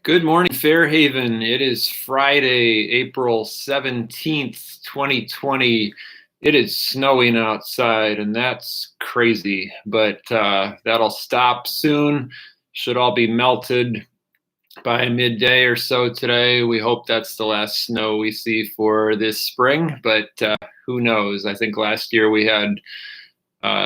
Good morning, Fairhaven. It is Friday, April 17th, 2020. It is snowing outside, and that's crazy, but that'll stop soon. Should all be melted by midday or so today. We hope that's the last snow we see for this spring, but who knows? I think last year we had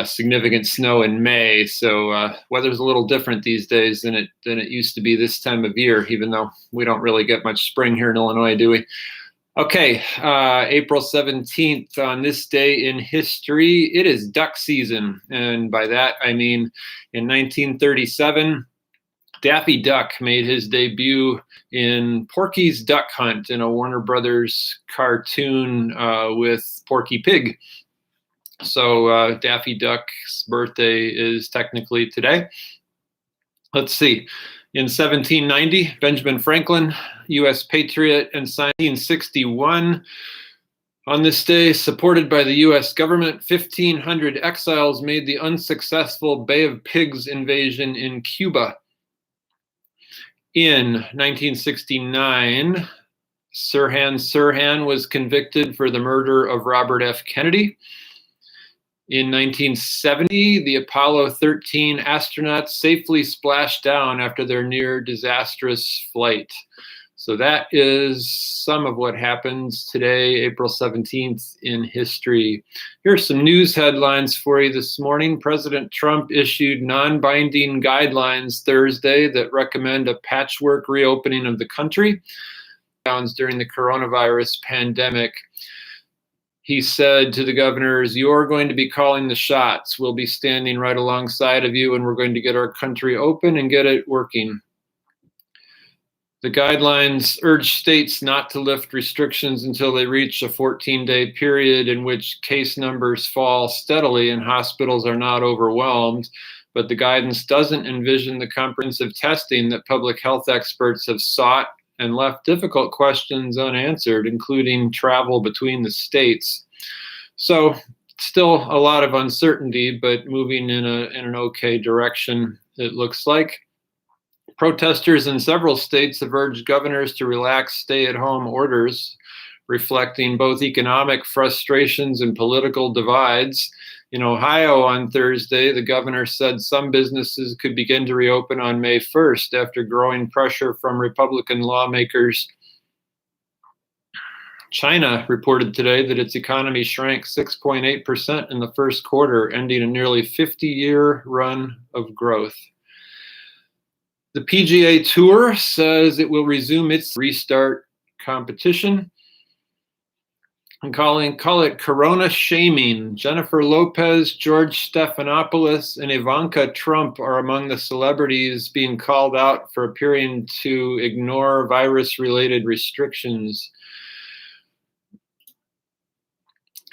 significant snow in May, so weather's a little different these days than it used to be this time of year, even though we don't really get much spring here in Illinois, do we? Okay, April 17th, on this day in history, it is duck season, and by that I mean in 1937, Daffy Duck made his debut in Porky's Duck Hunt in a Warner Brothers cartoon with Porky Pig. So Daffy Duck's birthday is technically today. Let's see. In 1790, Benjamin Franklin, U.S. patriot, and 1961. On this day, supported by the U.S. government, 1,500 exiles made the unsuccessful Bay of Pigs invasion in Cuba. In 1969, Sirhan Sirhan was convicted for the murder of Robert F. Kennedy. In 1970, the Apollo 13 astronauts safely splashed down after their near disastrous flight. So that is some of what happens today, April 17th, in history. Here are some news headlines for you this morning. President Trump issued non-binding guidelines Thursday that recommend a patchwork reopening of the country during the coronavirus pandemic. He said to the governors, "You're going to be calling the shots. We'll be standing right alongside of you, and we're going to get our country open and get it working." The guidelines urge states not to lift restrictions until they reach a 14-day period in which case numbers fall steadily and hospitals are not overwhelmed. But the guidance doesn't envision the comprehensive testing that public health experts have sought and left difficult questions unanswered, including travel between the states. So still a lot of uncertainty, but moving in an okay direction, it looks like. Protesters in several states have urged governors to relax stay-at-home orders, reflecting both economic frustrations and political divides. In Ohio on Thursday, the governor said some businesses could begin to reopen on May 1st after growing pressure from Republican lawmakers. China reported today that its economy shrank 6.8% in the first quarter, ending a nearly 50-year run of growth. The PGA Tour says it will resume its restart competition and call it Corona shaming. Jennifer Lopez, George Stephanopoulos, and Ivanka Trump are among the celebrities being called out for appearing to ignore virus-related restrictions.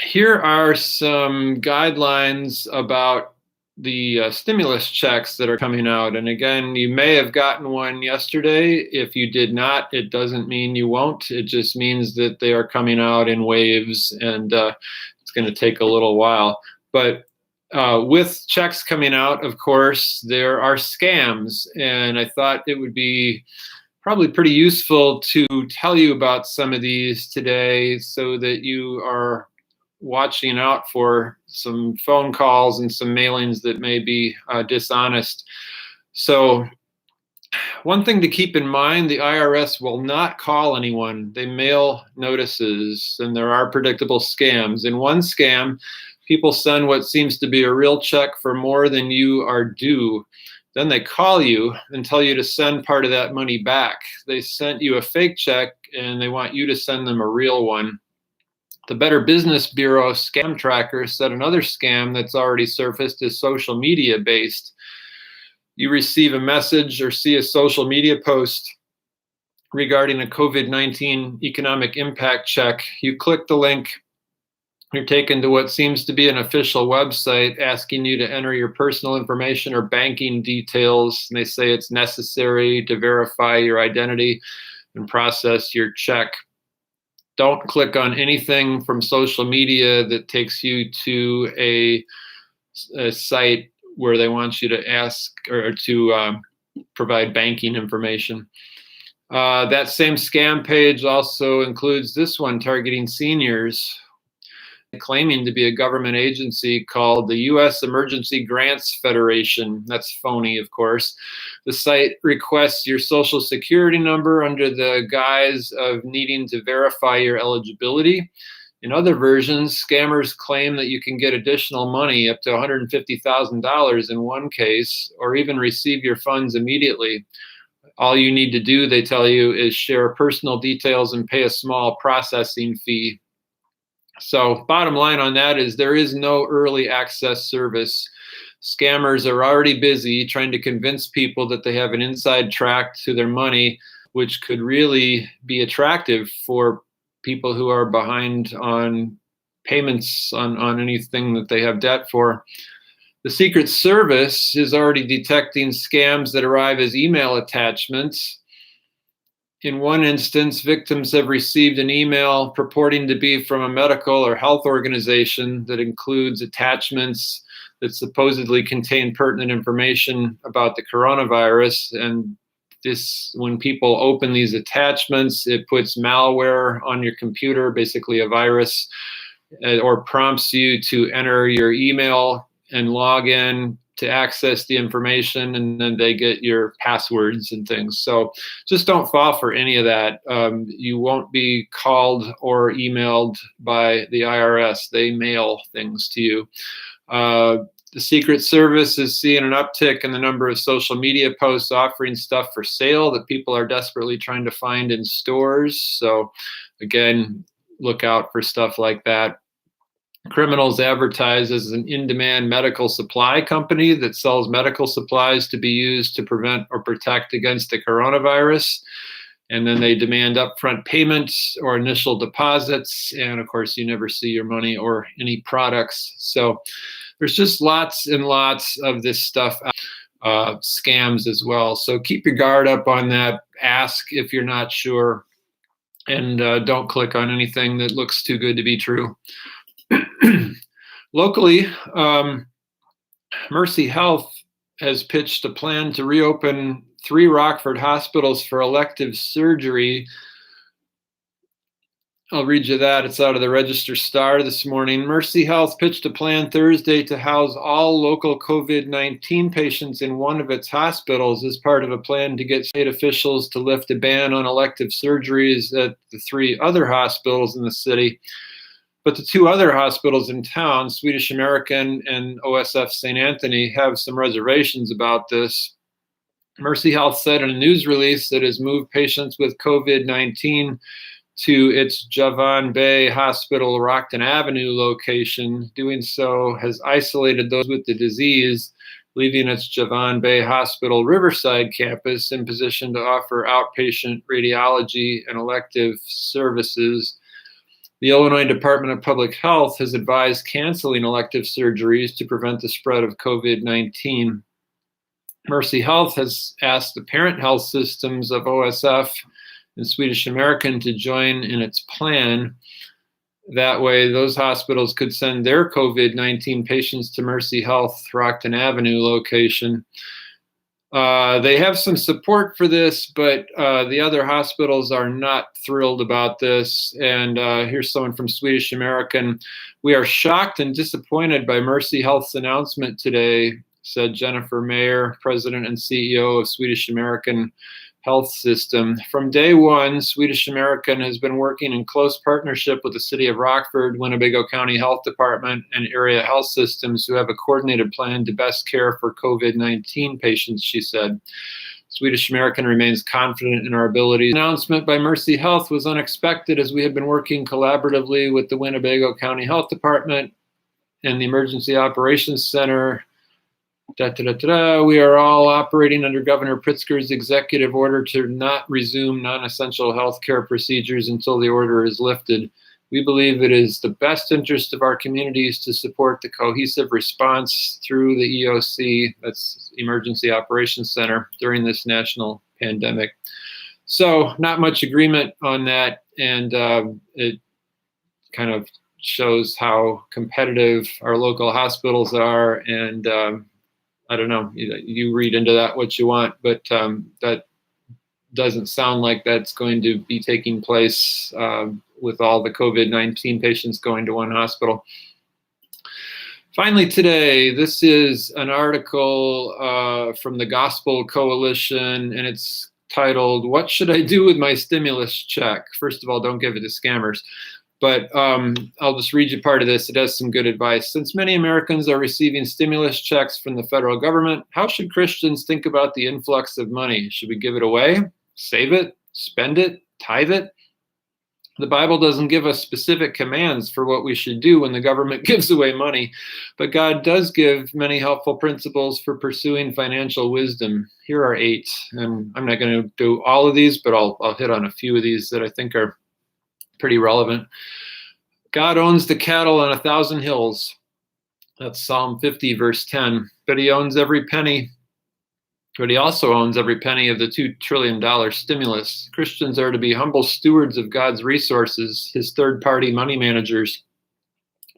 Here are some guidelines about the stimulus checks that are coming out. And again, you may have gotten one yesterday. If you did not, it doesn't mean you won't. It just means that they are coming out in waves, and it's going to take a little while. But with checks coming out, of course, there are scams. And I thought it would be probably pretty useful to tell you about some of these today so that you are watching out for some phone calls and some mailings that may be dishonest. So one thing to keep in mind, the IRS will not call anyone. They mail notices, and there are predictable scams. In one scam, people send what seems to be a real check for more than you are due. Then they call you and tell you to send part of that money back. They sent you a fake check, and they want you to send them a real one. The Better Business Bureau scam tracker said another scam that's already surfaced is social media based. You receive a message or see a social media post regarding a COVID-19 economic impact check. You click the link, you're taken to what seems to be an official website asking you to enter your personal information or banking details. And they say it's necessary to verify your identity and process your check. Don't click on anything from social media that takes you to a site where they want you to ask or to provide banking information. That same scam page also includes this one targeting seniors, claiming to be a government agency called the U.S. Emergency Grants Federation. That's phony, of course. The site requests your social security number under the guise of needing to verify your eligibility. In other versions, scammers claim that you can get additional money up to $150,000 in one case, or even receive your funds immediately. All you need to do, they tell you, is share personal details and pay a small processing fee. So bottom line on that is there is no early access service. Scammers are already busy trying to convince people that they have an inside track to their money, which could really be attractive for people who are behind on payments on anything that they have debt for. The Secret Service is already detecting scams that arrive as email attachments. In one instance, victims have received an email purporting to be from a medical or health organization that includes attachments that supposedly contain pertinent information about the coronavirus. And this, when people open these attachments, it puts malware on your computer, basically a virus, or prompts you to enter your email and log in to access the information, and then they get your passwords and things. So just don't fall for any of that. You won't be called or emailed by the IRS. They mail things to you. The Secret Service is seeing an uptick in the number of social media posts offering stuff for sale that people are desperately trying to find in stores. So again, look out for stuff like that. Criminals advertise as an in-demand medical supply company that sells medical supplies to be used to prevent or protect against the coronavirus. And then they demand upfront payments or initial deposits. And of course, you never see your money or any products. So there's just lots and lots of this stuff, scams as well. So keep your guard up on that. Ask if you're not sure. And don't click on anything that looks too good to be true. Locally, Mercy Health has pitched a plan to reopen 3 Rockford hospitals for elective surgery. I'll read you that. It's out of the Register Star this morning. Mercy Health pitched a plan Thursday to house all local COVID-19 patients in one of its hospitals as part of a plan to get state officials to lift a ban on elective surgeries at the 3 other hospitals in the city. But the 2 other hospitals in town, Swedish American and OSF St. Anthony, have some reservations about this. Mercy Health said in a news release that it has moved patients with COVID-19 to its Javan Bay Hospital, Rockton Avenue location. Doing so has isolated those with the disease, leaving its Javan Bay Hospital Riverside campus in position to offer outpatient radiology and elective services. The Illinois Department of Public Health has advised canceling elective surgeries to prevent the spread of COVID-19. Mercy Health has asked the parent health systems of OSF and Swedish American to join in its plan. That way, those hospitals could send their COVID-19 patients to Mercy Health Rockton Avenue location. They have some support for this, but the other hospitals are not thrilled about this. And here's someone from Swedish American. "We are shocked and disappointed by Mercy Health's announcement today," said Jennifer Mayer, president and CEO of Swedish American Health System. "From day one, Swedish American has been working in close partnership with the City of Rockford, Winnebago County Health Department, and area health systems who have a coordinated plan to best care for COVID-19 patients," she said. Swedish American remains confident in our ability. The announcement by Mercy Health was unexpected as we have been working collaboratively with the Winnebago County Health Department and the Emergency Operations Center. We are all operating under Governor Pritzker's executive order to not resume non-essential healthcare procedures until the order is lifted. We believe it is the best interest of our communities to support the cohesive response through the EOC, that's Emergency Operations Center, during this national pandemic. So not much agreement on that, and it kind of shows how competitive our local hospitals are, and I don't know, you read into that what you want, but that doesn't sound like that's going to be taking place with all the COVID-19 patients going to one hospital. Finally today, this is an article from the Gospel Coalition, and it's titled, "What Should I Do with My Stimulus Check?" First of all, don't give it to scammers. But I'll just read you part of this. It has some good advice. Since many Americans are receiving stimulus checks from the federal government, how should Christians think about the influx of money? Should we give it away, save it, spend it, tithe it? The Bible doesn't give us specific commands for what we should do when the government gives away money, but God does give many helpful principles for pursuing financial wisdom. Here are 8, and I'm not going to do all of these, but I'll hit on a few of these that I think are pretty relevant. God owns the cattle on 1,000 hills. That's Psalm 50, verse 10. But he owns every penny. But he also owns every penny of the $2 trillion stimulus. Christians are to be humble stewards of God's resources, his third-party money managers.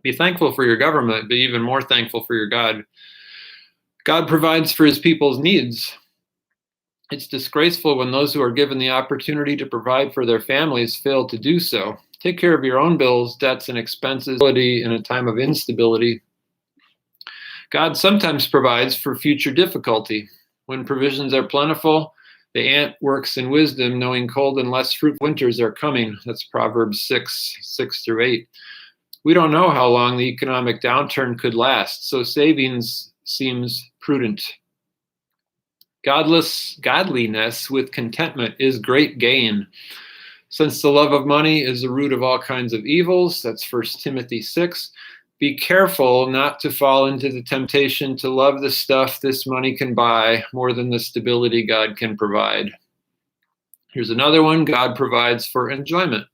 Be thankful for your government, but even more thankful for your God. God provides for his people's needs. It's disgraceful when those who are given the opportunity to provide for their families fail to do so. Take care of your own bills, debts, and expenses in a time of instability. God sometimes provides for future difficulty. When provisions are plentiful, the ant works in wisdom, knowing cold and less fruitful winters are coming. That's Proverbs 6:6-8. We don't know how long the economic downturn could last, so savings seems prudent. Godliness with contentment is great gain. Since the love of money is the root of all kinds of evils, that's 1 Timothy 6, be careful not to fall into the temptation to love the stuff this money can buy more than the stability God can provide. Here's another one. God provides for enjoyment.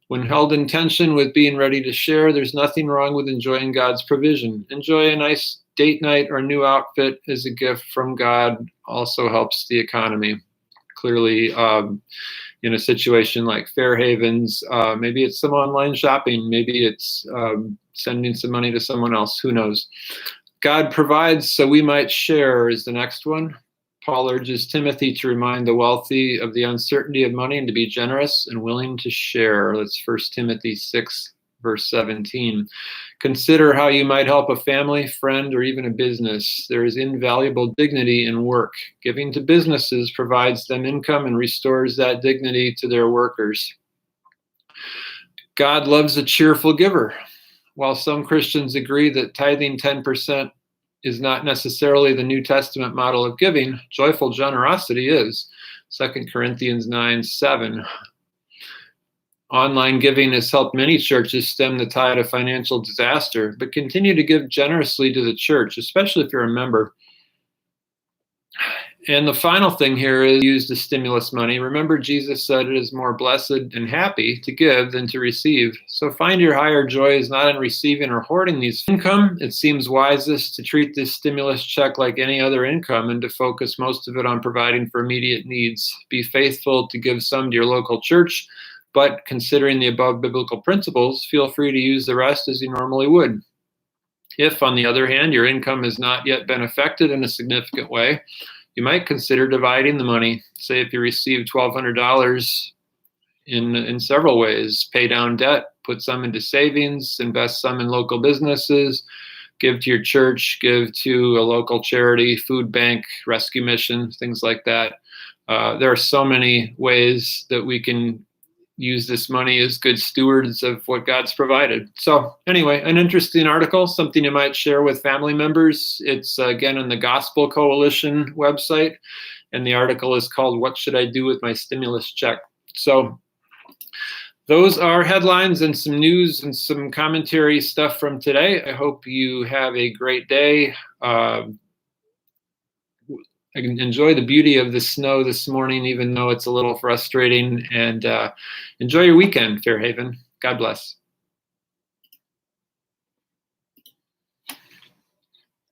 When held in tension with being ready to share, there's nothing wrong with enjoying God's provision. Enjoy a nice date night or new outfit as a gift from God also helps the economy. Clearly, in a situation like Fairhaven's, maybe it's some online shopping, maybe it's sending some money to someone else, who knows. God provides so we might share is the next one. Paul urges Timothy to remind the wealthy of the uncertainty of money and to be generous and willing to share. That's 1 Timothy 6, verse 17. Consider how you might help a family, friend, or even a business. There is invaluable dignity in work. Giving to businesses provides them income and restores that dignity to their workers. God loves a cheerful giver. While some Christians agree that tithing 10% is not necessarily the New Testament model of giving, joyful generosity is. 2 Corinthians 9:7. Online giving has helped many churches stem the tide of financial disaster, but continue to give generously to the church, especially if you're a member. And the final thing here is use the stimulus money. Remember, Jesus said it is more blessed and happy to give than to receive. So find your higher joy is not in receiving or hoarding these income. It seems wisest to treat this stimulus check like any other income and to focus most of it on providing for immediate needs. Be faithful to give some to your local church, but considering the above biblical principles, feel free to use the rest as you normally would. If, on the other hand, your income has not yet been affected in a significant way, you might consider dividing the money. Say if you receive $1,200 in several ways, pay down debt, put some into savings, invest some in local businesses, give to your church, give to a local charity, food bank, rescue mission, things like that. There are so many ways that we can use this money as good stewards of what God's provided. So anyway, an interesting article, something you might share with family members. It's again on the Gospel Coalition website, and the article is called "What Should I Do with My Stimulus Check?" So those are headlines and some news and some commentary stuff from today. I hope you have a great day. Enjoy the beauty of the snow this morning, even though it's a little frustrating, and enjoy your weekend, Fairhaven. God bless.